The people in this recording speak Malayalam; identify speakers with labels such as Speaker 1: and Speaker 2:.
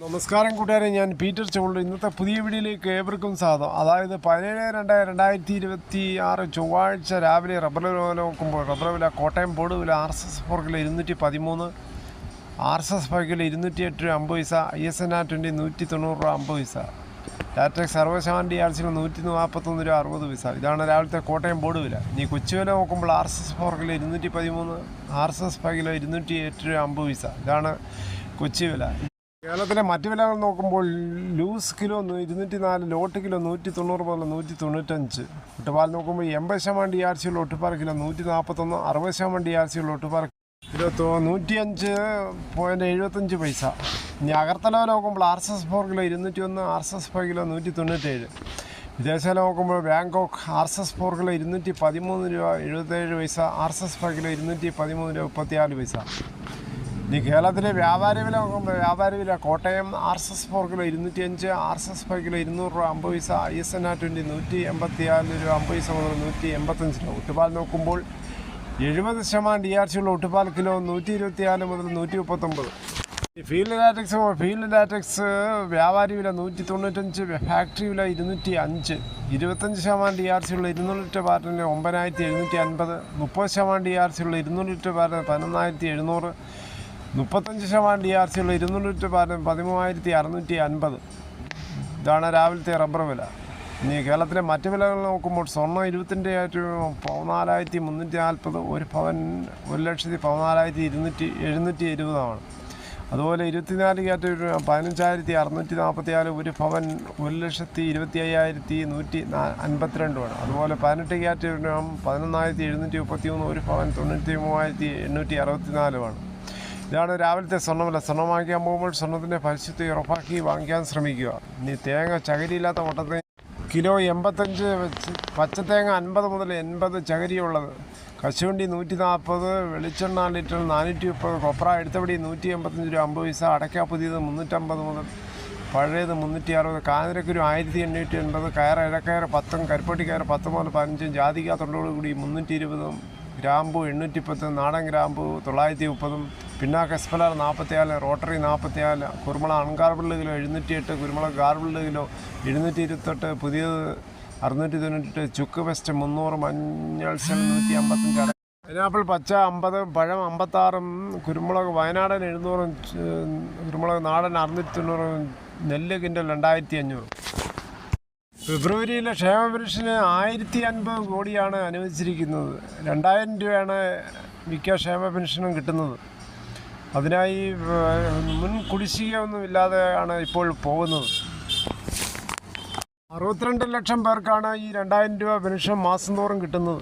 Speaker 1: നമസ്കാരം കൂട്ടുകാരെ, ഞാൻ പീറ്റർ ചോളു. ഇന്നത്തെ പുതിയ വീഡിയോയിലേക്ക് ഏവർക്കും സ്വാഗതം. അതായത് 17/2/2026 ചൊവ്വാഴ്ച രാവിലെ റബ്ബർ വില നോക്കുമ്പോൾ റബ്ബർ വില കോട്ടയം ബോർഡ് വില RSS 4 കിലോ 213, RSS 5 കിലോ 208 രൂപ 50 പൈസ, ISNR 20 190 രൂപ 50 പൈസ, ടാറ്റക്സ് 60% DRC 141 രൂപ 60 പൈസ. ഇതാണ് രാവിലത്തെ കോട്ടയം ബോർഡ് വില. ഇനി കൊച്ചി വില നോക്കുമ്പോൾ RSS 4 കിലോ 213, RSS 5 കിലോ 208 രൂപ 50 പൈസ. ഇതാണ് കൊച്ചി വില. കേരളത്തിലെ മറ്റ് വിലകൾ നോക്കുമ്പോൾ ലൂസ് കിലോ 204, ലോട്ട് കിലോ 190 മുതൽ 195. ഒട്ടുപാൽ നോക്കുമ്പോൾ 80% DRC ഉള്ള ഒട്ടുപാൽ കിലോ 141, 60% DRC ഉള്ള ഒട്ടുപാൽ കിലോ 105.75 പൈസ. ഇനി അകർത്തല നോക്കുമ്പോൾ RSS 4 കിലോ 201, RSS 5 കിലോ 197. വിദേശ നോക്കുമ്പോൾ ബാങ്കോക്ക് RSS 4 കിലോ 213 രൂപ 77 പൈസ, RSS 5 കിലോ 213 രൂപ 34 പൈസ. ഇനി കേരളത്തിലെ വ്യാപാരി വില നോക്കുമ്പോൾ വ്യാപാരി വില Kottayam RSS 4 kilo 205, RSS 5 kilo 200 രൂപ 50 പൈസ, ISNR 20 184 രൂപ 50 പൈസ മുതൽ 185 രൂപ. ഒട്ടുപാൽ നോക്കുമ്പോൾ 70% DRC ഉള്ള ഒട്ടുപാൽ കിലോ 124 മുതൽ 139. ഫീൽഡ് ലാറ്റക്സ് വ്യാപാരി വില 195, ഫാക്ടറി വില 205. 25% DRC ഉള്ള 200 ലിറ്റർ പാറ്റന് 9750, 30% DRC ഉള്ള 200 ലിറ്റർ പാറ്റന് 11700, 35% DRC ഉള്ള 200 ലിറ്റർ പാറ്റന് 13650. ഇതാണ് രാവിലത്തെ റബ്ബർ വില. ഇനി കേരളത്തിലെ മറ്റ് വിലകൾ നോക്കുമ്പോൾ സ്വർണ്ണം 14,340, ഒരു പവൻ 1,14,770. അതുപോലെ 24 ക്യാരറ്റ് 15,644, ഒരു പവൻ 1,25,152. അതുപോലെ 18 ക്യാരറ്റ് 11,733, ഒരു പവൻ 93,864. ഇതാണ് രാവിലത്തെ സ്വർണ്ണവില. സ്വർണ്ണം വാങ്ങിക്കാൻ പോകുമ്പോൾ സ്വർണ്ണത്തിൻ്റെ പരിശുദ്ധി ഉറപ്പാക്കി വാങ്ങിക്കാൻ ശ്രമിക്കുക. ഇനി തേങ്ങ ചകരിയില്ലാത്ത ഓട്ടത്തെ കിലോ 85, പച്ചത്തേങ്ങ 50 മുതൽ 80, ചകരിയുള്ളത് കശുവണ്ടി 140, വെളിച്ചെണ്ണ ലിറ്റർ 430, കൊപ്ര എടുത്തപടി 185 രൂപ 50 പൈസ, അടയ്ക്ക പുതിയത് 350 മുതൽ പഴയത് 360, കാഞ്ഞിരക്കുരു 1880, കയർ ഇഴക്കയർ 10, കരിപ്പട്ടിക്കയർ 10 മുതൽ 15, ജാതിക്ക തൊണ്ടോടുകൂടി 320, ഗ്രാമ്പു 810, നാടൻ ഗ്രാമ്പു 930, പിന്നാക്ക എസ്പലർ 44, റോട്ടറി 44, കുരുമുളക് അൺഗാർബിൾഡ് കിലോ 708, കുരുമുളക് ഗാർബിൾഡ് കിലോ 728, പുതിയത് 698, ചുക്ക് വെസ്റ്റ് 300, മഞ്ഞൾ 155, പൈനാപ്പിൾ പച്ച 50, പഴം 56, കുരുമുളക് വയനാടൻ 700, കുരുമുളക് നാടൻ 690, നെല്ല് കിൻഡൽ 2500. ഫെബ്രുവരിയിലെ ക്ഷേമ പെൻഷന് 1050 കോടിയാണ് അനുവദിച്ചിരിക്കുന്നത്. 2000 രൂപയാണ് മിക്ക ക്ഷേമ പെൻഷനും കിട്ടുന്നത്. അതിനായി മുൻ കുടിശ്ശികയൊന്നുമില്ലാതെയാണ് ഇപ്പോൾ പോകുന്നത്. 62 ലക്ഷം പേർക്കാണ് ഈ 2000 രൂപ പെൻഷൻ മാസം തോറും കിട്ടുന്നത്.